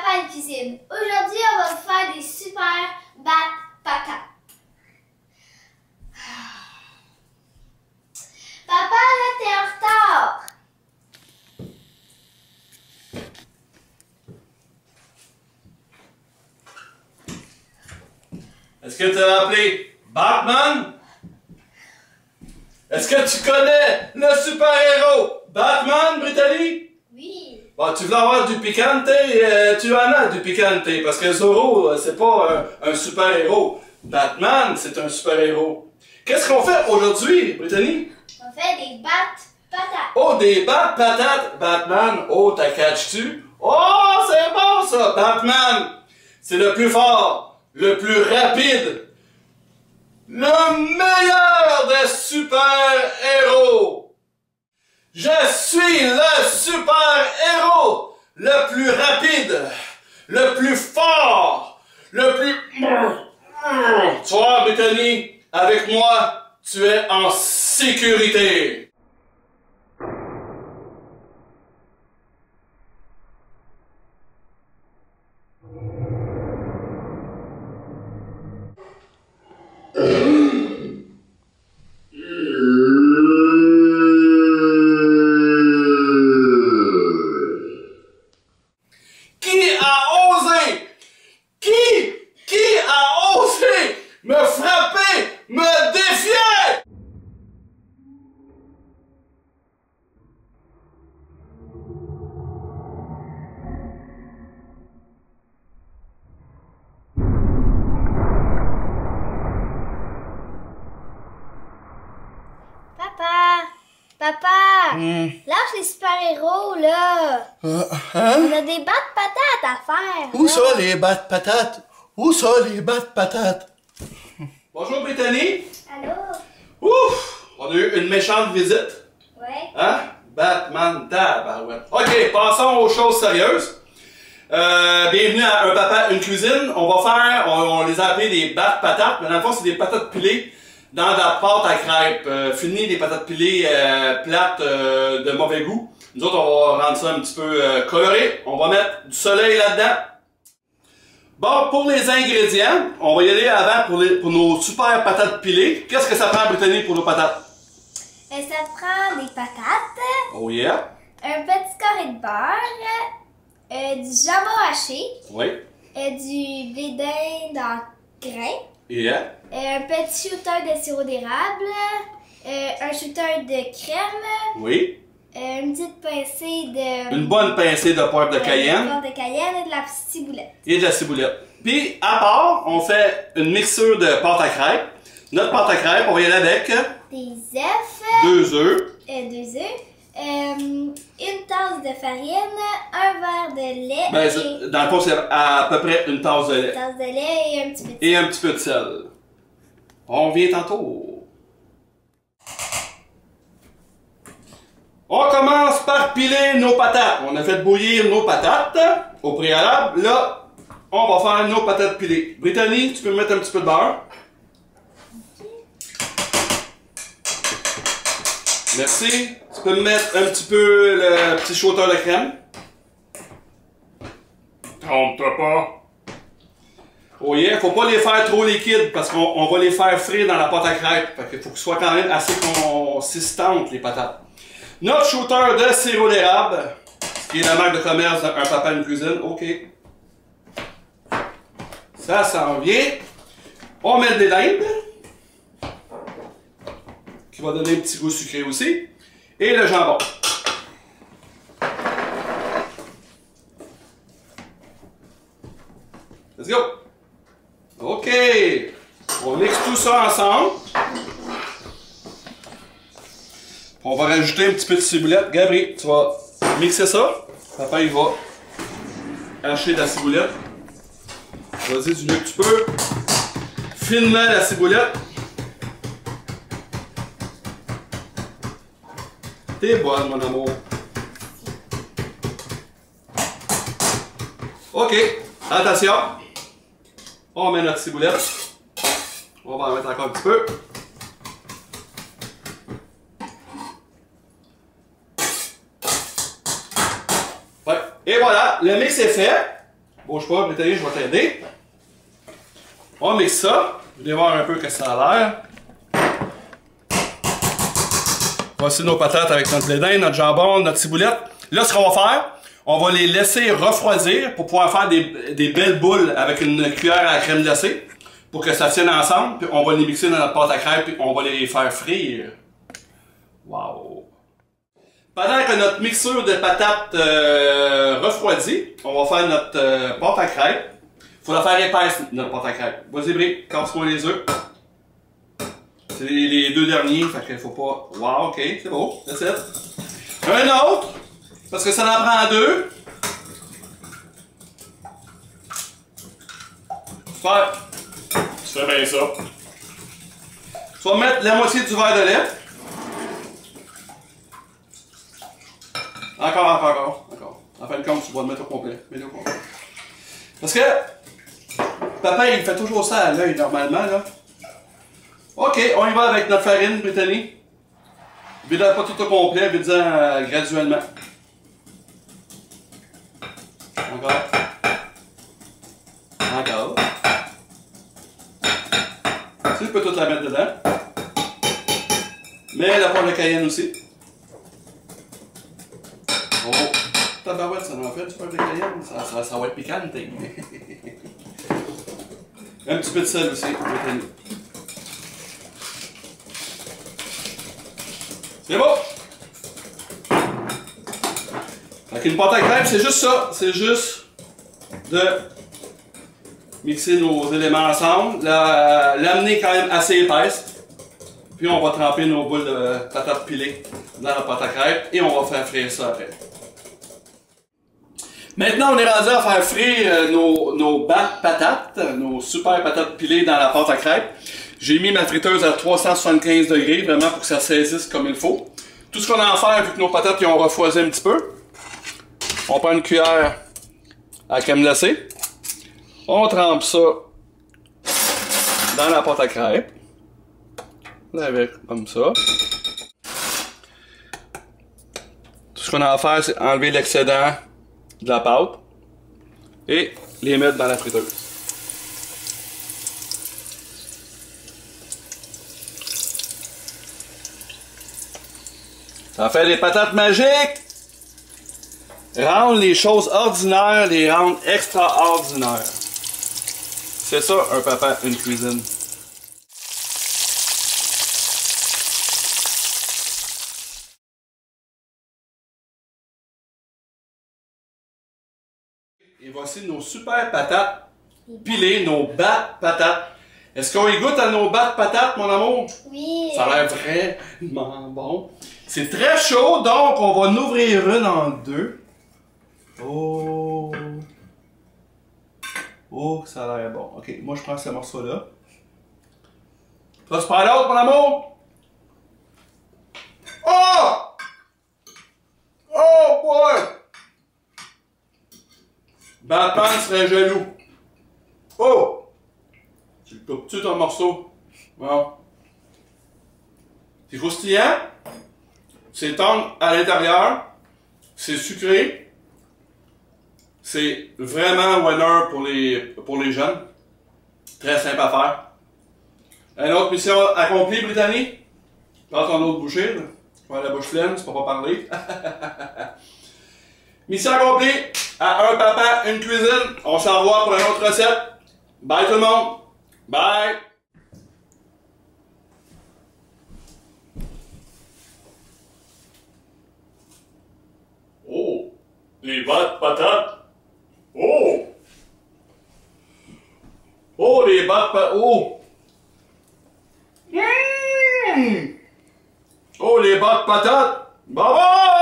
Papa de cuisine. Aujourd'hui, on va faire des super patates. Papa, là, t'es en retard. Est-ce que tu as appelé Batman? Est-ce que tu connais le super-héros Batman, Brittany? Oui. Bon, tu veux avoir du picante, tu en as du picante, parce que Zorro, c'est pas un super-héros. Batman, c'est un super-héros. Qu'est-ce qu'on fait aujourd'hui, Brittany? On fait des patates. Oh, des patates, Batman. Oh, t'as catch-tu? Oh, c'est bon ça, Batman. C'est le plus fort, le plus rapide, le meilleur des super-héros. Je suis le super-héros, le plus rapide, le plus fort, le plus... Tu vois, Brittany, avec moi, tu es en sécurité. Qui a osé me frapper, me défier? Papa, lâche les super-héros, là. On a des patates à faire. Où ça, les patates? Où ça, les patates? Bonjour, Brittany. Allô? Ouf! On a eu une méchante visite. Ouais. Hein? Batman, tabarouette. OK, passons aux choses sérieuses. Bienvenue à Un Papa, Une Cuisine. On les a appelés des patates, mais dans le fond, c'est des patates pilées dans de la pâte à crêpes. Fini des patates pilées plates de mauvais goût. Nous autres, on va rendre ça un petit peu coloré. On va mettre du soleil là-dedans. Bon, pour les ingrédients, on va y aller avant pour nos super patates pilées. Qu'est-ce que ça prend, Brittany, pour nos patates? Ça te prend des patates, Oh yeah! un petit carré de beurre, du jambon haché, Oui. du blé d'Inde en grains, Yeah. un petit shooter de sirop d'érable, un shooter de crème, Oui. une petite pincée de... Une bonne pincée de poivre de de Cayenne. poivre de Cayenne et de la ciboulette. Et de la ciboulette. Puis, à part, on fait une mixture de pâte à crêpes. Notre pâte à crêpes, on va y aller avec Des œufs, 2 œufs. Une tasse de farine, un verre de lait, Ben, et dans le fond, c'est à peu près une tasse de une lait. tasse de lait et un petit peu de Et un petit peu de sel. On vient tantôt. On commence par piler nos patates. On a fait bouillir nos patates au préalable. Là, on va faire nos patates pilées. Brittany, tu peux me mettre un petit peu de beurre. Merci. Tu peux me mettre un petit peu le petit shooter de crème. Trompe-toi pas. Oh yeah, faut pas les faire trop liquides parce qu'on va les faire frire dans la pâte à crêpes. Fait qu'il faut qu'ils soient quand même assez consistantes, les patates. Notre shooter de sirop d'érable, qui est la marque de commerce d'un Papa, Une Cuisine. OK. Ça s'en vient. On met des dindes, qui va donner un petit goût sucré aussi. Et le jambon. Let's go! OK! On mixe tout ça ensemble. On va rajouter un petit peu de ciboulette. Gabriel, tu vas mixer ça. Papa, il va hacher de la ciboulette. Vas-y du mieux que tu peux. Finement la ciboulette. T'es bonne, mon amour. OK. Attention. On met notre ciboulette. On va en mettre encore un petit peu. Ouais. Et voilà, le mix est fait. Bouge pas, Brittany, je vais t'aider. On mixe ça. Vous allez voir un peu que ça a l'air. Voici nos patates avec notre blé d'Inde, notre jambon, notre ciboulette. Là, ce qu'on va faire, on va les laisser refroidir pour pouvoir faire des belles boules avec une cuillère à la crème glacée pour que ça tienne ensemble. Puis on va les mixer dans notre pâte à crêpes puis on va les faire frire. Wow! Pendant que notre mixture de patates refroidit, on va faire notre pâte à crêpes. Faut la faire épaisse, notre pâte à crêpes. Vas-y, Brie, casse-moi les œufs. C'est les deux derniers, fait qu'il faut pas... Wow, ok, c'est beau, that's it. Un autre, parce que ça en prend deux. Super. Tu fais bien ça. Tu vas mettre la moitié du verre de lait. Encore. En fin de compte, tu vas le mettre au complet. Mets-le au complet. Parce que papa, il fait toujours ça à l'œil normalement, là. Ok, on y va avec notre farine, Brittany. Vide pas tout au complet, vide-en graduellement. Encore. Tu peux tout la mettre dedans. Mais la pomme de cayenne aussi. Oh, tabarouette, ça en fait du pomme de cayenne. Ça va être piquant. Un petit peu de sel aussi, Brittany. C'est bon! Avec une pâte à crêpes, c'est juste ça. C'est juste de mixer nos éléments ensemble, l'amener quand même assez épaisse. Puis on va tremper nos boules de patates pilées dans la pâte à crêpes et on va faire frire ça après. Maintenant, on est rendu à faire frire nos battes patates, nos super patates pilées dans la pâte à crêpes. J'ai mis ma friteuse à 375 degrés, vraiment pour que ça saisisse comme il faut. Tout ce qu'on a à faire, vu que nos patates ils ont refroidi un petit peu, on prend une cuillère à crème glacée, on trempe ça dans la pâte à crêpes, avec comme ça. Tout ce qu'on a à faire, c'est enlever l'excédent de la pâte et les mettre dans la friteuse. Ça fait des patates magiques! Rendre les choses ordinaires, les rendre extraordinaires. C'est ça, un papa, une cuisine. Et voici nos super patates pilées, nos battes patates. Est-ce qu'on y goûte à nos battes patates, mon amour? Oui. Ça a l'air vraiment bon. C'est très chaud, donc on va en ouvrir une en deux. Oh! Oh, ça a l'air bon. Ok, moi je prends ce morceau-là. Toi, tu prends l'autre, mon amour? Oh! Oh boy! Batman serait jaloux. Oh! Tu le coupes-tu ton morceau? Bon. C'est croustillant. C'est tendre à l'intérieur. C'est sucré. C'est vraiment winner pour les jeunes. Très simple à faire. Une autre mission accomplie, Brittany. Prends ton autre bouchée. Là. Tu vas à la bouche pleine, tu peux pas parler. Mission accomplie. À un papa, une cuisine. On s'en revoit pour une autre recette. Bye tout le monde. Bye. Oh, les battes patates. Oh. Oh, les battes patates. Oh. Oh, les battes patates. Bye bye.